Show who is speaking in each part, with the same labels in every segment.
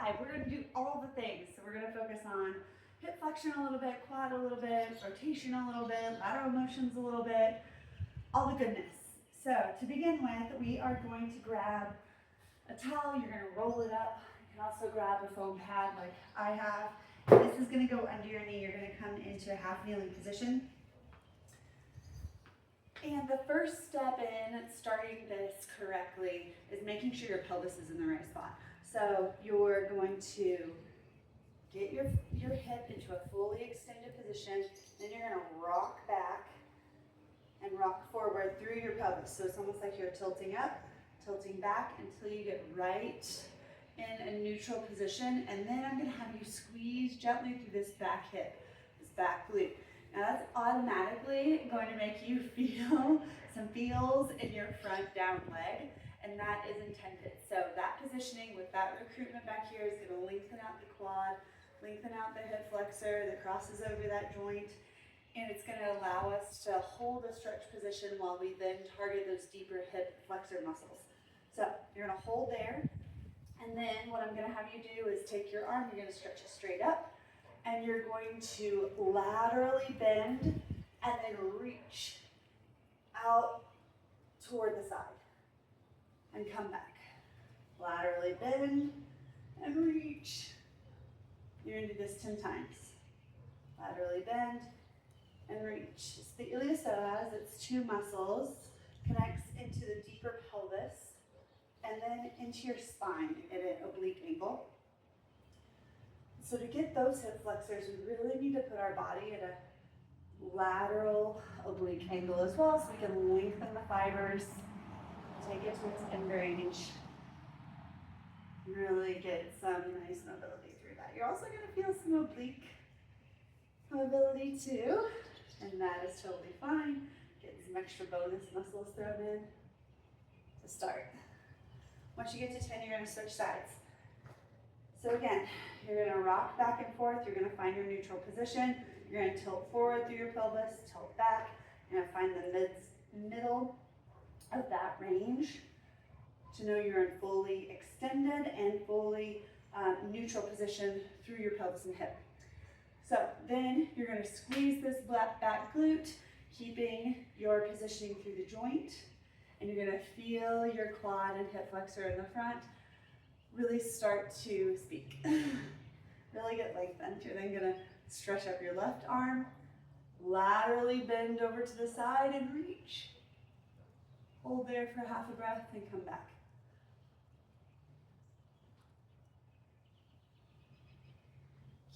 Speaker 1: side. We're gonna do all the things. So we're gonna focus on hip flexion a little bit, quad a little bit, rotation a little bit, lateral motions a little bit, all the goodness. So to begin with, we are going to grab a towel. You're gonna roll it up. You can also grab a foam pad like I have. This is gonna go under your knee. You're gonna come into a half kneeling position. And the first step in starting this correctly is making sure your pelvis is in the right spot. So you're going to get your hip into a fully extended position. Then you're going to rock back and rock forward through your pelvis. So it's almost like you're tilting up, tilting back until you get right in a neutral position. And then I'm going to have you squeeze gently through this back hip, this back glute. Now that's automatically going to make you feel some feels in your front down leg, and that is intended. So that positioning with that recruitment back here is going to lengthen out the quad, lengthen out the hip flexor that crosses over that joint, and it's going to allow us to hold a stretch position while we then target those deeper hip flexor muscles. So you're going to hold there, and then what I'm going to have you do is take your arm, you're going to stretch it straight up, and you're going to laterally bend and then reach out toward the side and come back. Laterally bend and reach. You're going to do this 10 times. Laterally bend and reach. It's the iliopsoas, it's two muscles, connects into the deeper pelvis and then into your spine at an oblique angle. So to get those hip flexors, we really need to put our body at a lateral oblique angle as well, so we can lengthen the fibers, take it to its end range, really get some nice mobility through that. You're also going to feel some oblique mobility too, and that is totally fine. Getting some extra bonus muscles thrown in to start. Once you get to 10, you're going to switch sides. So again, you're going to rock back and forth. You're going to find your neutral position. You're going to tilt forward through your pelvis, tilt back. You're going to find the middle of that range to know you're in fully extended and fully neutral position through your pelvis and hip. So then you're going to squeeze this back glute, keeping your positioning through the joint. And you're going to feel your quad and hip flexor in the front really start to speak. Really get lengthened. You're then going to stretch up your left arm, laterally bend over to the side and reach. Hold there for half a breath and come back.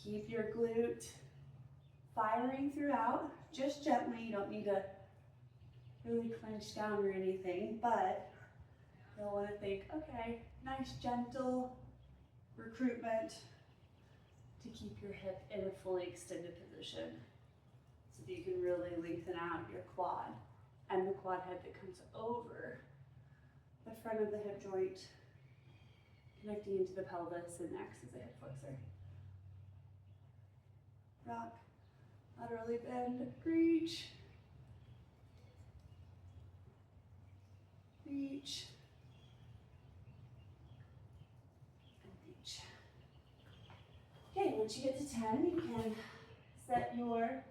Speaker 1: Keep your glute firing throughout, just gently. You don't need to really clench down or anything, but you'll want to think, okay, nice gentle recruitment to keep your hip in a fully extended position so that you can really lengthen out your quad and the quad head that comes over the front of the hip joint, connecting into the pelvis and acts as a hip flexor. Rock, laterally bend, reach, reach, and reach. Okay, once you get to 10, you can set your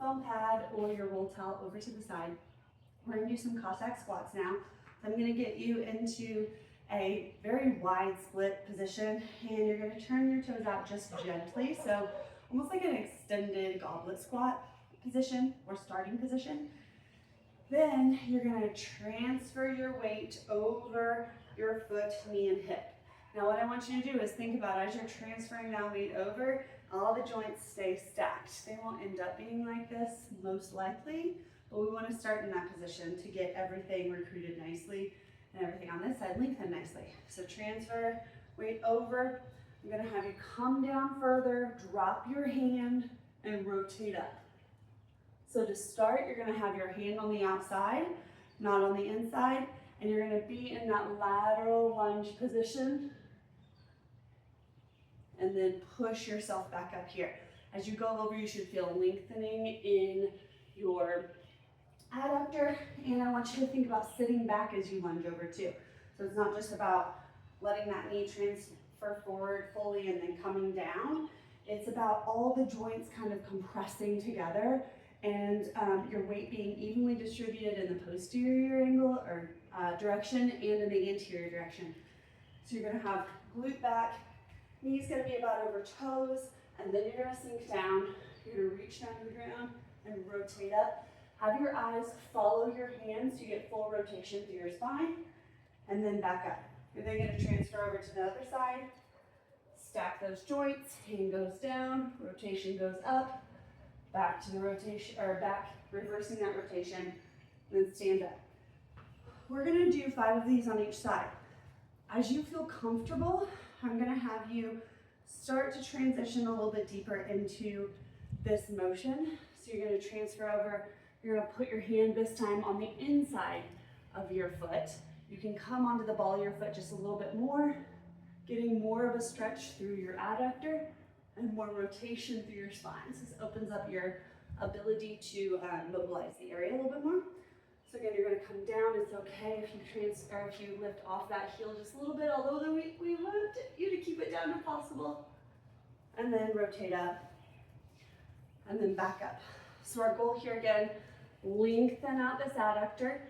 Speaker 1: foam pad or your roll towel over to the side. We're going to do some Cossack squats now. I'm going to get you into a very wide split position, and you're going to turn your toes out just gently, so almost like an extended goblet squat position or starting position. Then you're going to transfer your weight over your foot, knee, and hip. Now what I want you to do is think about, as you're transferring that weight over, all the joints stay stacked. They won't end up being like this, most likely, but we want to start in that position to get everything recruited nicely and everything on this side lengthened nicely. So transfer weight over. I'm going to have you come down further, drop your hand, and rotate up. So to start, you're going to have your hand on the outside, not on the inside, and you're going to be in that lateral lunge position. And then push yourself back up here. As you go over, you should feel lengthening in your adductor, and I want you to think about sitting back as you lunge over too. So it's not just about letting that knee transfer for forward fully and then coming down. It's about all the joints kind of compressing together and your weight being evenly distributed in the posterior angle or direction and in the anterior direction. So you're gonna have glute back, knees gonna be about over toes, and then you're gonna sink down. You're gonna reach down to the ground and rotate up. Have your eyes follow your hands so you get full rotation through your spine, and then back up. You're then gonna transfer over to the other side, stack those joints, hand goes down, rotation goes up, back to the rotation, or back, reversing that rotation, then stand up. We're gonna do 5 of these on each side. As you feel comfortable, I'm gonna have you start to transition a little bit deeper into this motion. So you're gonna transfer over, you're gonna put your hand this time on the inside of your foot. You can come onto the ball of your foot just a little bit more, getting more of a stretch through your adductor and more rotation through your spine. So this opens up your ability to mobilize the area a little bit more. So again, you're gonna come down. It's okay if you lift off that heel just a little bit, although we want you to keep it down if possible. And then rotate up, and then back up. So our goal here again, lengthen out this adductor.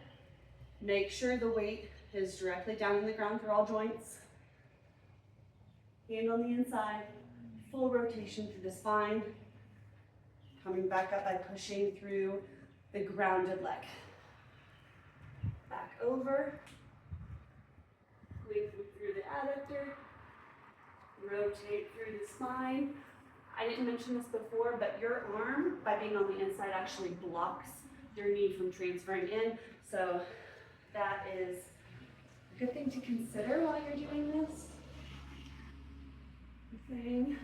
Speaker 1: Make sure the weight is directly down in the ground through all joints. Hand on the inside, full rotation through the spine. Coming back up by pushing through the grounded leg. Back over, lengthen through the adductor, rotate through the spine. I didn't mention this before, but your arm, by being on the inside, actually blocks your knee from transferring in. So that is a good thing to consider while you're doing this. The thing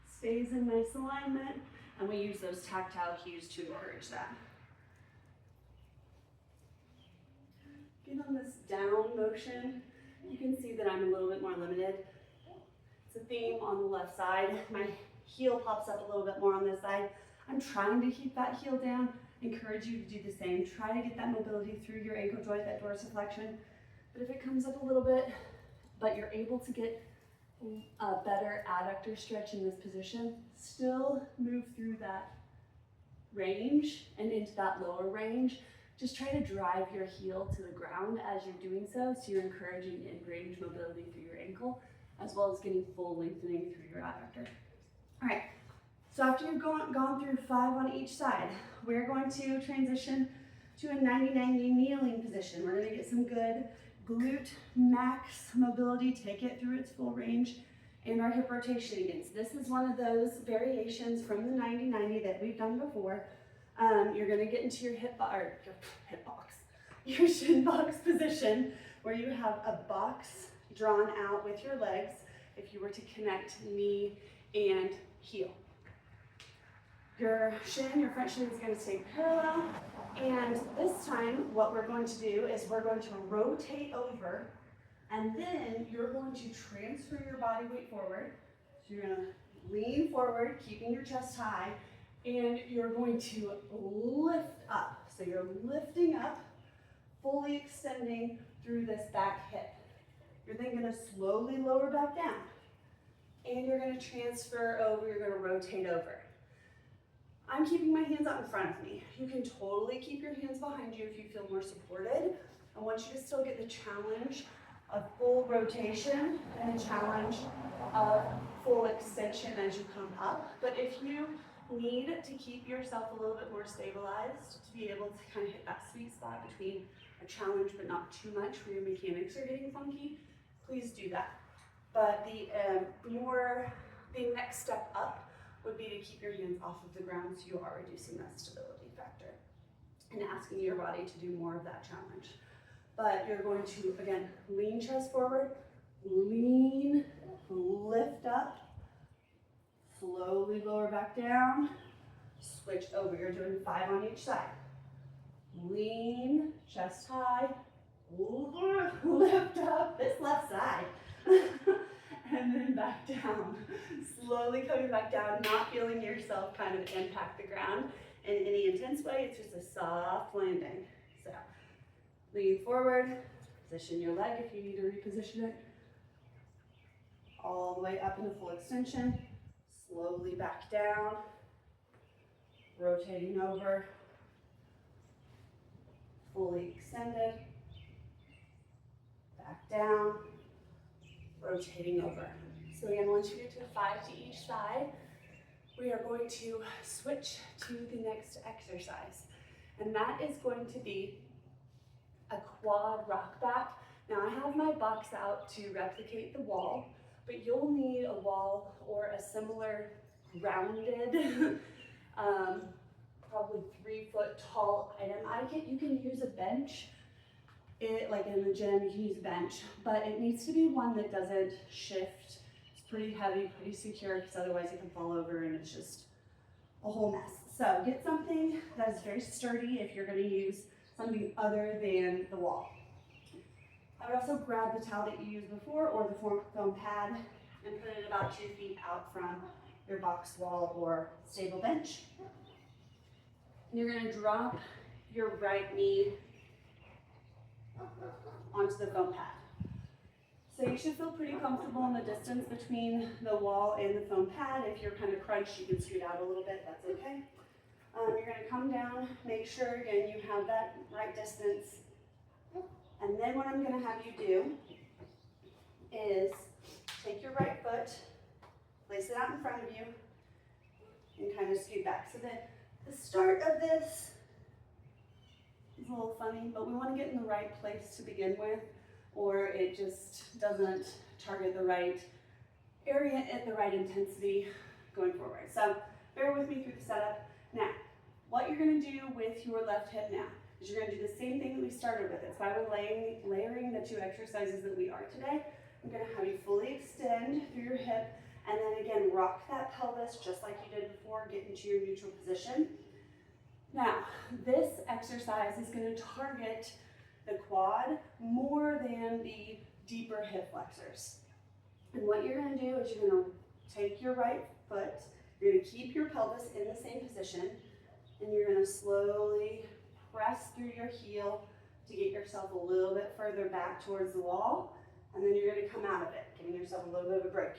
Speaker 1: stays in nice alignment, and we use those tactile cues to encourage that. Get on this down motion. You can see that I'm a little bit more limited. It's a theme on the left side. My heel pops up a little bit more on this side. I'm trying to keep that heel down. Encourage you to do the same. Try to get that mobility through your ankle joint, that dorsiflexion. But if it comes up a little bit, but you're able to get a better adductor stretch in this position, still move through that range and into that lower range. Just try to drive your heel to the ground as you're doing so you're encouraging in-range mobility through your ankle, as well as getting full lengthening through your adductor. All right, so after you've gone through 5 on each side, we're going to transition to a 90-90 kneeling position. We're gonna get some good glute max mobility, take it through its full range, and our hip rotation again. So this is one of those variations from the 90-90 that we've done before. You're gonna get into your your shin box position, where you have a box drawn out with your legs if you were to connect knee and heel. Your front shin is going to stay parallel, and this time what we're going to do is we're going to rotate over, and then you're going to transfer your body weight forward. So you're going to lean forward, keeping your chest high, and you're going to lift up. So you're lifting up, fully extending through this back hip. You're then going to slowly lower back down, and you're going to transfer over, you're going to rotate over. I'm keeping my hands out in front of me. You can totally keep your hands behind you if you feel more supported. I want you to still get the challenge of full rotation and the challenge of full extension as you come up. But if you need to keep yourself a little bit more stabilized to be able to kind of hit that sweet spot between a challenge but not too much where your mechanics are getting funky, please do that. But the next step up would be to keep your hands off of the ground so you are reducing that stability factor and asking your body to do more of that challenge. But you're going to, again, lean chest forward, lean, lift up, slowly lower back down, switch over. You're doing 5 on each side. Lean, chest high, lift up this left side. And then back down. Slowly coming back down, not feeling yourself kind of impact the ground in any intense way. It's just a soft landing. So lean forward, position your leg if you need to reposition it. all the way up into full extension, slowly back down, rotating over, fully extended, back down, rotating over. So again, once you get to 5 to each side, we are going to switch to the next exercise. And that is going to be a quad rock back. Now I have my box out to replicate the wall, but you'll need a wall or a similar rounded, probably 3-foot tall item. You can use a bench. Like in the gym, you can use a bench, but it needs to be one that doesn't shift. It's pretty heavy, pretty secure, because otherwise you can fall over and it's just a whole mess. So get something that is very sturdy if you're going to use something other than the wall. I would also grab the towel that you used before or the foam pad and put it about 2 feet out from your box wall or stable bench. And you're going to drop your right knee onto the foam pad. So you should feel pretty comfortable in the distance between the wall and the foam pad. If you're kind of crunched, you can scoot out a little bit, that's okay. You're going to come down, make sure again you have that right distance. And then what I'm going to have you do is take your right foot, place it out in front of you, and kind of scoot back. So then the start of this is a little funny, but we want to get in the right place to begin with, or it just doesn't target the right area at the right intensity going forward. So bear with me through the setup. Now, what you're going to do with your left hip now is you're going to do the same thing that we started with. It's why we're layering the 2 exercises that we are today. I'm going to have you fully extend through your hip, and then again, rock that pelvis just like you did before, get into your neutral position. Now, this exercise is going to target the quad more than the deeper hip flexors. And what you're going to do is you're going to take your right foot, you're going to keep your pelvis in the same position, and you're going to slowly press through your heel to get yourself a little bit further back towards the wall, and then you're going to come out of it, giving yourself a little bit of a break.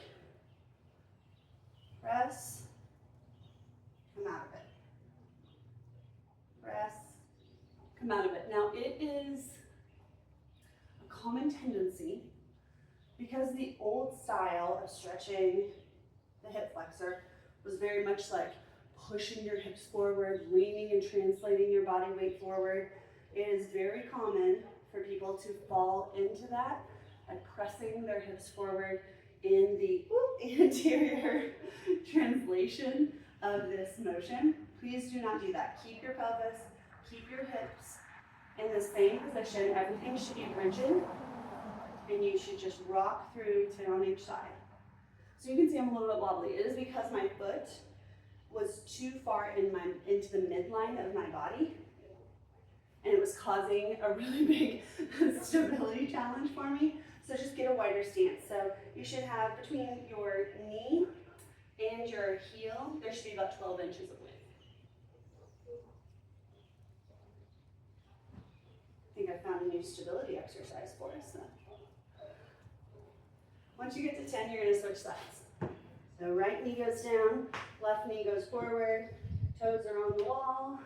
Speaker 1: Press, come out of it. Press, come out of it. Now it is a common tendency, because the old style of stretching the hip flexor was very much like pushing your hips forward, leaning and translating your body weight forward. It is very common for people to fall into that by pressing their hips forward in the anterior translation of this motion. Please do not do that. Keep your pelvis, keep your hips in the same position. Everything should be rigid, and you should just rock through 10 on each side. So you can see I'm a little bit wobbly. It is because my foot was too far into the midline of my body, and it was causing a really big stability challenge for me. So just get a wider stance. So you should have between your knee and your heel, there should be about 12 inches of width. I think I found a new stability exercise for us. So once you get to 10, you're going to switch sides. So right knee goes down, left knee goes forward, toes are on the wall,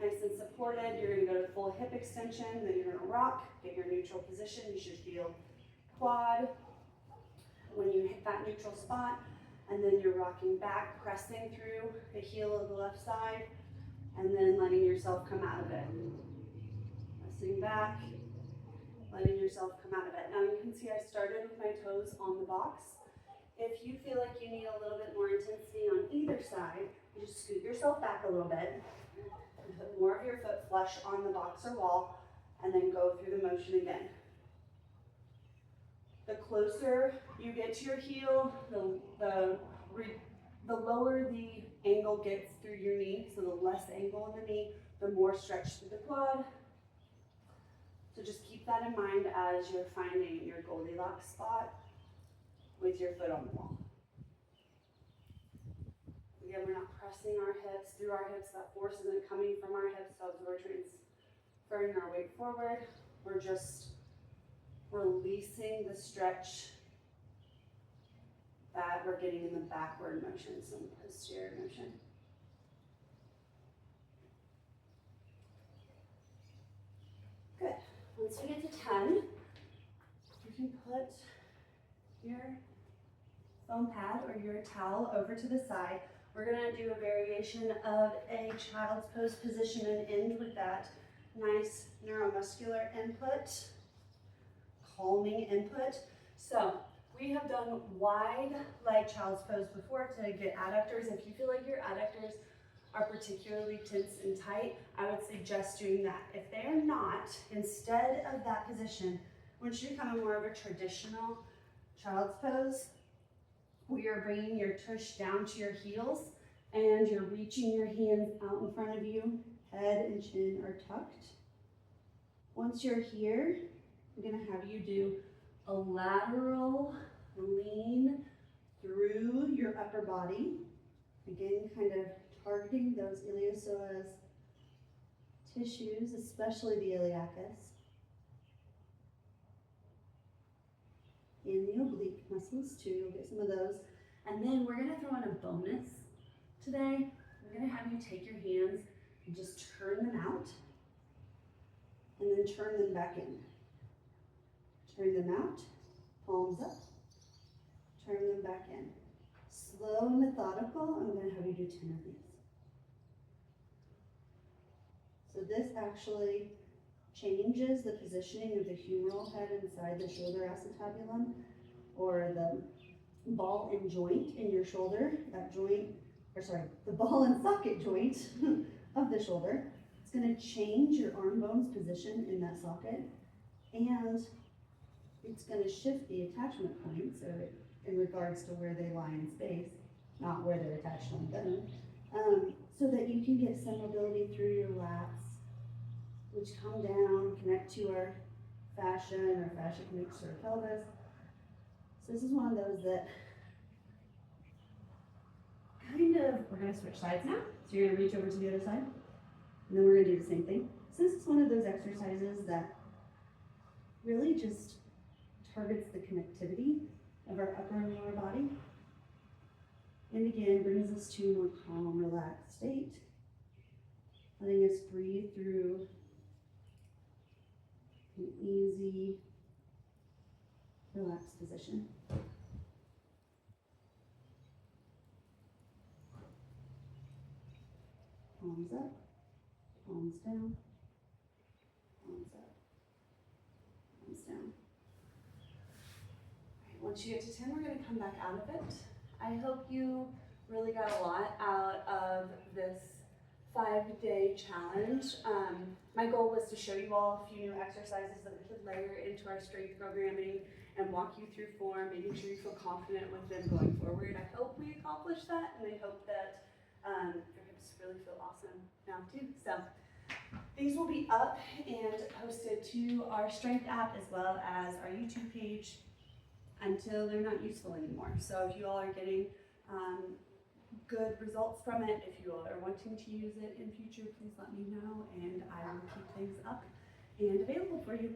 Speaker 1: nice and supported. You're going to go to full hip extension, then you're going to rock, get your neutral position. You should feel quad when you hit that neutral spot, and then you're rocking back, pressing through the heel of the left side, and then letting yourself come out of it. Pressing back, letting yourself come out of it. Now you can see I started with my toes on the box. If you feel like you need a little bit more intensity on either side, you just scoot yourself back a little bit, and put more of your foot flush on the box or wall, and then go through the motion again. The closer you get to your heel, the lower the angle gets through your knee, so the less angle in the knee, the more stretch through the quad. So just keep that in mind as you're finding your Goldilocks spot with your foot on the wall. Again, we're not pressing our hips through our hips. That force isn't coming from our hips as we're transferring our weight forward. We're just releasing the stretch that we're getting in the backward motion, some posterior motion. Good. Once we get to 10, you can put your foam pad or your towel over to the side. We're going to do a variation of a child's pose position and end with that nice neuromuscular input, calming input. So we have done wide leg child's pose before to get adductors. If you feel like your adductors are particularly tense and tight, I would suggest doing that. If they are not, instead of that position, once you become more of a traditional child's pose, we are bringing your tush down to your heels and you're reaching your hands out in front of you. Head and chin are tucked. Once you're here, I'm going to have you do a lateral lean through your upper body. Again, kind of targeting those iliopsoas tissues, especially the iliacus. And the oblique muscles too, you'll get some of those. And then we're gonna throw in a bonus today. I'm gonna have you take your hands and just turn them out and then turn them back in. Turn them out, palms up, turn them back in. Slow and methodical, I'm gonna have you do 10 of these. So this actually changes the positioning of the humeral head inside the shoulder acetabulum, or the ball and joint in your shoulder, the ball and socket joint of the shoulder. It's going to change your arm bone's position in that socket, and it's going to shift the attachment points in regards to where they lie in space, not where they're attached on the bone, so that you can get some mobility through your lats, which come down, connect to our fascia, and our fascia connects to our pelvis. So this is one of those that we're gonna switch sides now. So you're gonna reach over to the other side, and then we're gonna do the same thing. So this is one of those exercises that really just targets the connectivity of our upper and lower body. And again, brings us to a more calm, relaxed state, letting us breathe through an easy, relaxed position. Palms up, palms down, palms up, palms down. All right, once you get to 10, we're going to come back out of it. I hope you really got a lot out of this 5-day challenge. My goal was to show you all a few new exercises that we could layer into our strength programming and walk you through form, making sure you feel confident with them going forward. I hope we accomplished that, and I hope that your hips really feel awesome now too. So these will be up and posted to our strength app as well as our YouTube page until they're not useful anymore. So if you all are getting good results from it, if you all are wanting to use it in future, please let me know, and I will keep things up and available for you.